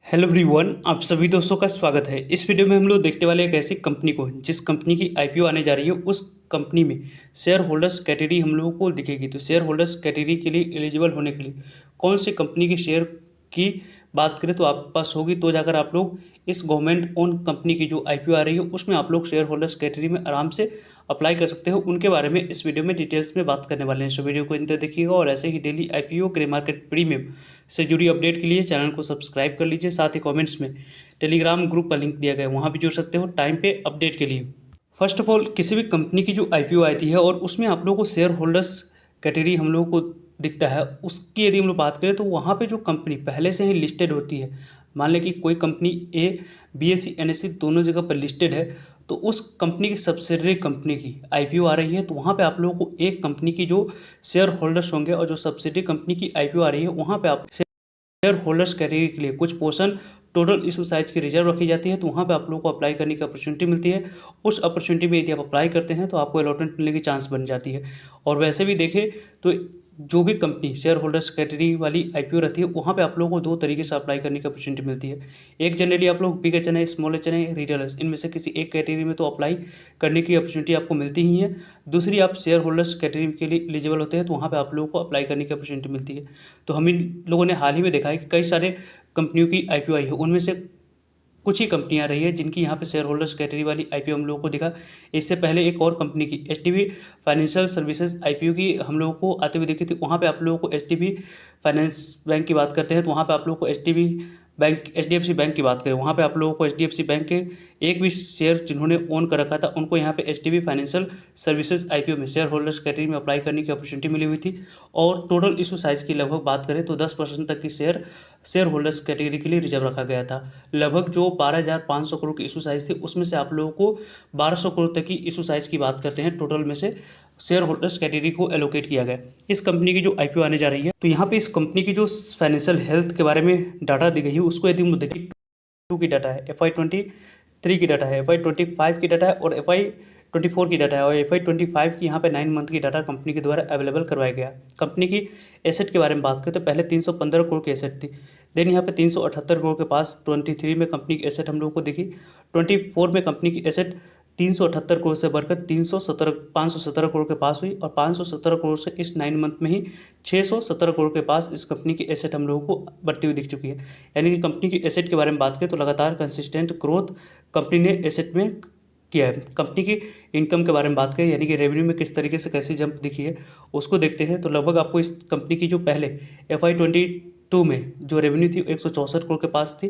Hello everyone, आप सभी दोस्तों का स्वागत है। इस वीडियो में हम लोग देखने वाले एक ऐसी कंपनी को जिस कंपनी की आईपीओ आने जा रही है। उस कंपनी में शेयर होल्डर्स कैटेगरी हम लोगों को दिखेगी। तो शेयर होल्डर्स कैटेगरी के लिए एलिजिबल होने के लिए कौन सी कंपनी के शेयर की बात करें तो आपके पास होगी, तो जाकर आप लोग इस गवर्नमेंट ओन कंपनी की जो आईपीओ आ रही है उसमें आप लोग शेयर होल्डर्स कैटेगरी में आराम से अप्लाई कर सकते हो। उनके बारे में इस वीडियो में डिटेल्स में बात करने वाले हैं। सो वीडियो को इंत देखिएगा और ऐसे ही daily IPO grey market premium से जुड़ी अपडेट के लिए चैनल को सब्सक्राइब कर लीजिए। साथ ही कमेंट्स में टेलीग्राम ग्रुप का लिंक दिया गया है, वहाँ भी जुड़ सकते हो टाइम पे अपडेट के लिए। फर्स्ट ऑफ ऑल, किसी भी कंपनी की जो आईपीओ आती है और उसमें आप लोगों को शेयर होल्डर्स कैटेगरी हम लोगों को दिखता है, उसकी यदि हम लोग बात करें तो वहाँ पे जो कंपनी पहले से ही लिस्टेड होती है, मान लें कि कोई कंपनी ए बीएसई एनएसई दोनों जगह पर लिस्टेड है, तो उस कंपनी की सब्सिडरी कंपनी की आईपीओ आ रही है, तो वहाँ पे आप लोगों को एक कंपनी की जो शेयर होल्डर्स होंगे और जो सब्सिडरी कंपनी की आईपीओ आ रही है वहाँ पे आप शेयर होल्डर्स कैटेगरी के लिए कुछ पोर्शन टोटल इशू साइज की रिजर्व रखी जाती है, तो वहाँ पे आप लोगों को अप्लाई करने की अपॉर्चुनिटी मिलती है। उस अपॉर्चुनिटी में यदि आप अप्लाई करते हैं तो आपको अलॉटमेंट मिलने की चांस बन जाती है। और वैसे भी देखें तो जो भी कंपनी शेयर होल्डर्स कैटेगरी वाली आईपीओ रहती है वहाँ पे आप लोगों को दो तरीके से अप्लाई करने की अपॉर्चुनिटी मिलती है। एक, जनरली आप लोग बिग एच एन है, स्मॉल एच एन है, रिटेलर्स, इनमें से किसी एक कैटेगरी में तो अप्लाई करने की अपॉर्चुनिटी आपको मिलती ही है। दूसरी, आप शेयर होल्डर्स कैटेगरी के लिए एलिजिबल होते हैं तो वहाँ पे आप लोगों को अप्लाई करने की अपॉर्चुनिटी मिलती है। तो हम इन लोगों ने हाल ही में देखा है कि कई सारे कंपनियों की आईपीओ आई है, उनमें से कुछ ही कंपनियां रही है जिनकी यहाँ पे शेयर होल्डर्स कैटेगरी वाली आईपीओ हम लोगों को दिखा। इससे पहले एक और कंपनी की एचडीबी फाइनेंशियल सर्विसेज आईपीओ की हम लोगों को आते हुए दिखी थी। वहाँ पे आप लोगों को एचडीबी फाइनेंस बैंक की बात करते हैं तो वहाँ पे आप लोगों को एचडीबी बैंक एचडीएफसी बैंक की बात करें, वहाँ पे आप लोगों को एचडीएफसी बैंक के एक भी शेयर जिन्होंने ओन कर रखा था उनको यहाँ पे एचडीबी फाइनेंशियल सर्विसेज आईपीओ में शेयर होल्डर्स कैटेगरी में अप्लाई करने की अपॉर्चुनिटी मिली हुई थी। और टोटल इशू साइज की लगभग बात करें तो 10% तक की शेयर होल्डर्स कैटेगरी के लिए रिजर्व रखा गया था। लगभग जो 12,500 करोड़ की इशू साइज थी उसमें से आप लोगों को 1200 करोड़ तक की इशू साइज की बात करते हैं, टोटल में से शेयर होल्डर्स कैटेगरी को एलोकेट किया गया। इस कंपनी की जो आईपीओ आने जा रही है तो यहाँ पे इस कंपनी की जो फाइनेंशियल हेल्थ के बारे में डाटा दी गई है उसको यदि हम देखें, टू की डाटा है, FY23 की डाटा है, FY25 की डाटा है और FY24 की डाटा है। और FY25 की यहाँ पे 9 मंथ की डाटा कंपनी के द्वारा अवेलेबल करवाया गया। कंपनी की एसेट के बारे में बात करें तो पहले 315 करोड़ की एसेट थी, देन यहाँ पे 378 करोड़ के पास 23 में कंपनी की एसेट हम लोगों को दिखी। 24 में कंपनी की एसेट 378 करोड़ से बढ़कर 517 करोड़ के पास हुई और 517 करोड़ से इस 9 मंथ में ही 617 करोड़ के पास इस कंपनी की एसेट हम लोगों को बढ़ती हुई दिख चुकी है। यानी कि कंपनी की एसेट के बारे में बात करें तो लगातार कंसिस्टेंट ग्रोथ कंपनी ने एसेट में किया है। कंपनी की इनकम के बारे में बात करें, यानी कि रेवेन्यू में किस तरीके से कैसी जंप दिखी है उसको देखते हैं, तो लगभग आपको इस कंपनी की जो पहले FY22 में जो रेवेन्यू थी 164 करोड़ के पास थी,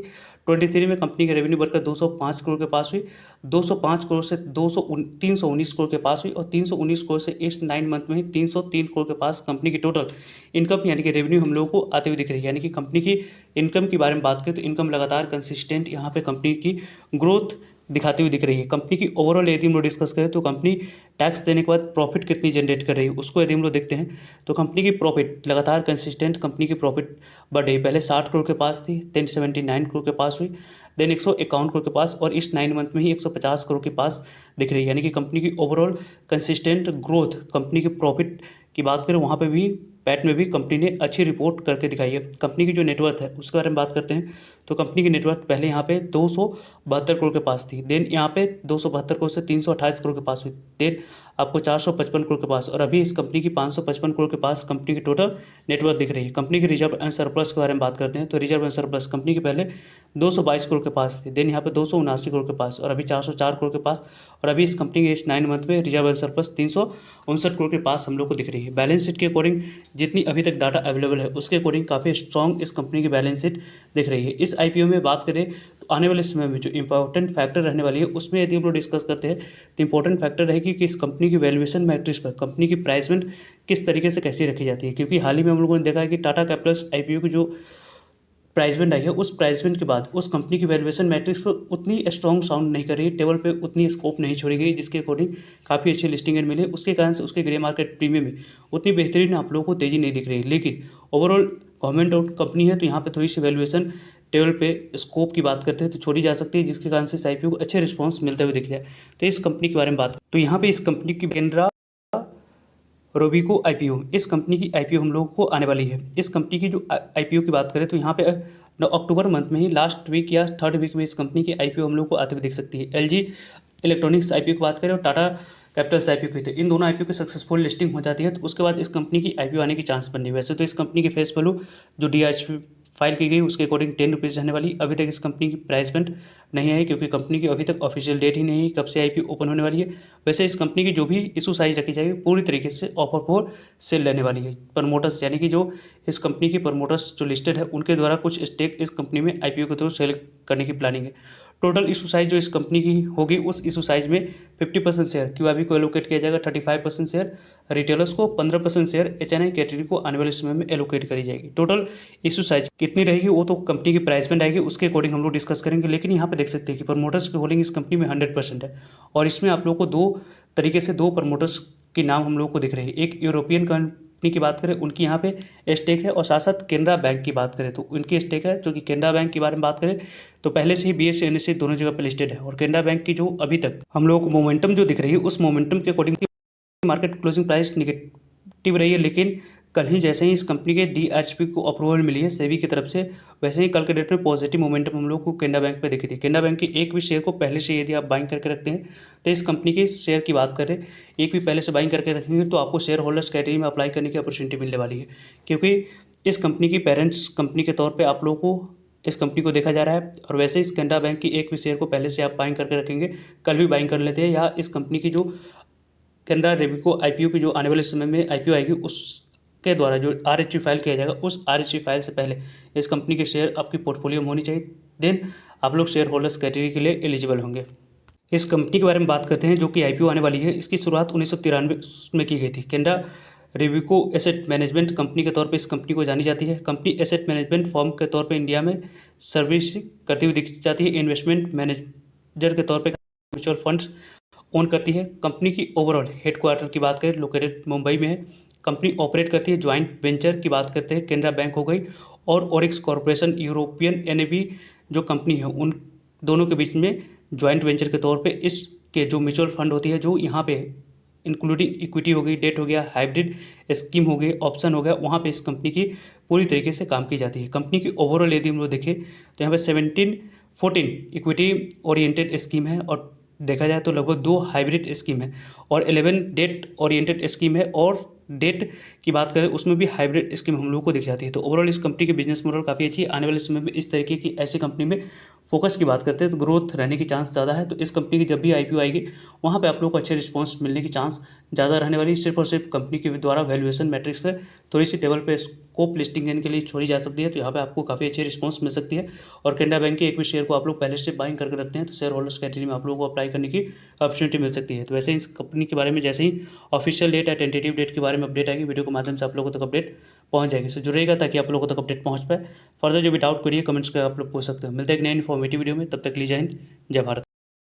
23 में कंपनी की रेवेन्यू बढ़कर 205 करोड़ के पास हुई, 205 करोड़ से 319 करोड़ के पास हुई और 319 करोड़ से इस 9 मंथ में ही 303 करोड़ के पास कंपनी की टोटल इनकम यानी कि रेवेन्यू हम लोगों को आते हुए दिख रही है। यानी कि कंपनी की इनकम के बारे में बात करें तो इनकम लगातार कंसिस्टेंट यहाँ पे कंपनी की ग्रोथ दिखाती हुई दिख रही है। कंपनी की ओवरऑल यदि हम लोग डिस्कस करें तो कंपनी टैक्स देने के बाद प्रॉफिट कितनी जनरेट कर रही है उसको यदि हम लोग देखते हैं तो कंपनी की प्रॉफिट लगातार कंसिस्टेंट कंपनी की प्रॉफिट बढ़ रही है। पहले 60 करोड़ के पास थी, देन 79 करोड़ के पास हुई, देन 151 करोड़ के पास और इस 9 मंथ में ही 150 करोड़ के पास दिख रही है। यानी कि कंपनी की ओवरऑल कंसिस्टेंट ग्रोथ, कंपनी की प्रॉफिट की बात करें वहाँ पे भी पैट में भी कंपनी ने अच्छी रिपोर्ट करके दिखाई है। कंपनी की जो नेटवर्थ है उसके बारे में बात करते हैं तो कंपनी की नेटवर्थ पहले यहाँ पे 272 करोड़ के पास थी, देन यहाँ पे 272 करोड़ से 328 करोड़ के पास हुई, देन आपको 455 करोड़ के पास और अभी इस कंपनी की 555 करोड़ के पास कंपनी की टोटल नेटवर्थ दिख रही है। कंपनी की रिजर्व एंड सरप्लस के बारे में बात करते हैं तो रिजर्व एंड सरप्लस कंपनी के पहले 222 करोड़ के पास थी, देन यहाँ पे 279 करोड़ के पास और अभी 404 करोड़ के पास और अभी इस कंपनी के इस 9 मंथ में रिजर्व एंड सरप्लस 359 करोड़ के पास हम लोग को दिख रही है। बैलेंस शीट के अकॉर्डिंग जितनी अभी तक डाटा अवेलेबल है उसके अकॉर्डिंग काफ़ी स्ट्रॉन्ग इस कंपनी की बैलेंस शीट दिख रही है। इस आईपीओ में बात करें तो आने वाले समय में जो इंपॉर्टेंट फैक्टर रहने वाली है उसमें यदि हम लोग डिस्कस करते हैं तो इंपॉर्टेंट फैक्टर रहेगी कि इस कंपनी की वैल्यूएशन मैट्रिक्स पर कंपनी की प्राइसमेंट किस तरीके से कैसी रखी जाती है। क्योंकि हाल ही में हम लोगों ने देखा है कि टाटा कैपिटल आईपीओ की जो प्राइसमेंट आई है उस प्राइसमेंट के बाद उस कंपनी की वैल्यूएशन मैट्रिक्स पर उतनी स्ट्रॉन्ग साउंड नहीं कर रही, टेबल पे उतनी स्कोप नहीं छोड़ी गई, जिसके अकॉर्डिंग काफ़ी अच्छी लिस्टिंग एंड मिले। उसके कारण से उसके ग्रे मार्केट प्रीमियम में उतनी बेहतरीन आप लोगों को तेज़ी नहीं दिख रही। लेकिन ओवरऑल गवर्नमेंट ऑफ कंपनी है तो यहाँ पे थोड़ी सी वैल्यूएशन टेबल पे स्कोप की बात करते हैं तो छोड़ी जा सकती है, जिसके कारण से इस आईपीओ को अच्छे रिस्पॉन्स मिलते हुए दिख रहा है। तो इस कंपनी के बारे में बात तो यहाँ पे इस कंपनी की केनरा रोबीको आईपीओ, इस कंपनी की आईपीओ हम लोगों को आने वाली है। इस कंपनी की जो आईपीओ की बात करें तो यहाँ पे अक्टूबर मंथ में ही लास्ट वीक या थर्ड वीक में इस कंपनी की आईपीओ हम लोग को आते हुए दिख सकती है। एलजी इलेक्ट्रॉनिक्स आईपीओ की बात करें और टाटा कैपिटल्स आईपीओ की, तो इन दोनों आईपीओ की सक्सेसफुल लिस्टिंग हो जाती है तो उसके बाद इस कंपनी की आईपीओ आने की चांस बनी। वैसे तो इस कंपनी की फेस वैल्यू जो डीआरएच फाइल की गई उसके अकॉर्डिंग 10 रुपीज़ रहने वाली। अभी तक इस कंपनी की प्राइस पेंट नहीं आई क्योंकि कंपनी की अभी तक ऑफिशियल डेट ही नहीं है कब से आईपीओ ओपन होने वाली है। वैसे इस कंपनी की जो भी इशू साइज रखी जाएगी पूरी तरीके से ऑफर फॉर सेल लेने वाली है। प्रमोटर्स यानी कि जो इस कंपनी की प्रमोटर्स जो लिस्टेड है उनके द्वारा कुछ स्टेक इस कंपनी में आईपीओ के थ्रू सेल करने की प्लानिंग है। टोटल इशू साइज जो इस कंपनी की होगी उस इशू साइज में 50% शेयर क्यूआईबी को एलोकेट किया जाएगा, 35% शेयर रिटेलर्स को, 15% शेयर एचएनआई कैटेगरी को आने वाले समय में एलोकेट करी जाएगी। टोटल इशू साइज कितनी रहेगी वो तो कंपनी की प्राइस में आएगी, उसके अकॉर्डिंग हम लोग डिस्कस करेंगे। लेकिन यहाँ पे देख सकते हैं कि प्रमोटर्स की होल्डिंग इस कंपनी में 100% है और इसमें आप लोग को दो तरीके से दो प्रमोटर्स के नाम हम लोग को दिख रहे हैं। एक यूरोपियन कंपनी की बात करें उनकी यहाँ पे स्टेक है और साथ साथ केनरा बैंक की बात करें तो उनकी स्टेक है, जो कि केनरा बैंक के बारे में बात करें तो पहले से ही बीएसई एनएसई दोनों जगह पर लिस्टेड है। और केनरा बैंक की जो अभी तक हम लोग को मोमेंटम जो दिख रही है उस मोमेंटम के according market closing price negative रही है, लेकिन कल ही जैसे ही इस कंपनी के डीआरएचपी को अप्रूवल मिली है सेबी की तरफ से, वैसे ही कल के डेट में पॉजिटिव मोमेंटम हम लोग को केनरा बैंक पे दिखी थी। केनरा बैंक की एक भी शेयर को पहले से यदि आप बाइंग करके रखते हैं तो इस कंपनी के शेयर की बात करें एक भी पहले से बाइंग करके रखेंगे तो आपको शेयर होल्डर्स कैटेगरी में अप्लाई करने की अपॉर्चुनिटी मिलने वाली है, क्योंकि इस कंपनी की पेरेंट्स कंपनी के तौर पर आप लोगों को इस कंपनी को देखा जा रहा है। और वैसे इस केनरा बैंक की एक भी शेयर को पहले से आप बाइंग करके रखेंगे, कल भी बाइंग कर लेते हैं, या इस कंपनी की जो केनरा रेविको आईपीओ की जो आने वाले समय में आईपीओ आएगी उसके द्वारा जो आरएचई फाइल किया जाएगा उस आरएचई फाइल से पहले इस कंपनी के शेयर आपकी पोर्टफोलियो में होनी चाहिए, देन आप लोग शेयर होल्डर्स कैटेगरी के लिए एलिजिबल होंगे। इस कंपनी के बारे में बात करते हैं जो कि आईपीओ आने वाली है। इसकी शुरुआत 1993 में की गई थी। केनरा रेविको एसेट मैनेजमेंट कंपनी के तौर पे इस कंपनी को जानी जाती है। कंपनी एसेट मैनेजमेंट फर्म के तौर पे इंडिया में सर्विस करती हुई दिखी जाती है। इन्वेस्टमेंट मैनेजर के तौर पे म्यूचुअल फंड्स ओन करती है। कंपनी की ओवरऑल हेडक्वार्टर की बात करें लोकेटेड मुंबई में है। कंपनी ऑपरेट करती है ज्वाइंट वेंचर की बात करते हैं केनरा बैंक हो गई और ओरिक्स कॉरपोरेशन यूरोपियन एनएबी जो कंपनी है उन दोनों के बीच में ज्वाइंट वेंचर के तौर पे इसके जो म्यूचुअल फंड होती है जो यहाँ पे इंक्लूडिंग इक्विटी हो गई, डेट हो गया, हाइब्रिड स्कीम हो गई, ऑप्शन हो गया, वहाँ पे इस कंपनी की पूरी तरीके से काम की जाती है। कंपनी की ओवरऑल यदि हम लोग देखें तो यहाँ पे 14 इक्विटी ओरिएंटेड स्कीम है और देखा जाए तो लगभग 2 हाइब्रिड स्कीम है और 11 डेट ओरिएंटेड स्कीम है और डेट की बात करें उसमें भी हाइब्रिड स्कीम हम लोगों को दिख जाती है। तो ओवरऑल इस कंपनी की बिजनेस मॉडल काफ़ी अच्छी है। आने वाले समय में इस तरीके की ऐसी कंपनी में फोकस की बात करते हैं तो ग्रोथ रहने की चांस ज़्यादा है। तो इस कंपनी की जब भी आईपीओ आएगी वहाँ पे आप लोग को अच्छे रिस्पांस मिलने की चांस ज़्यादा रहने वाली। सिर्फ और सिर्फ कंपनी के द्वारा वैल्यूएशन मैट्रिक्स पर थोड़ी सी टेबल पे स्कोप लिस्टिंग देने के लिए छोड़ी जा सकती है, तो यहाँ पे आपको काफ़ी अच्छी रिस्पांस मिल सकती है। और केनरा बैंक के एक भी शेयर को आप लोग पहले से बाइंग करके रखते हैं तो शेयर होल्डर्स कैटेगरी में आप लोगों को अप्लाई करने की अपॉर्चुनिटी मिल सकती है। तो वैसे इस कंपनी के बारे में जैसे ही ऑफिशियल डेट या टेंटेटिव डेट के बारे में अपडेट आएगी वीडियो के माध्यम से आप लोगों तक अपडेट पहुंच जाएगी। सो जुड़ेगा ताकि आप लोगों तक अपडेट पहुंच पाए। फर्दर जो भी डाउट करिए कमेंट्स कर आप लोग पूछ सकते हो। मिलते हैं एक नए इन्फॉर्मेटिव वीडियो में, तब तक के लिए जय हिंद जय भारत।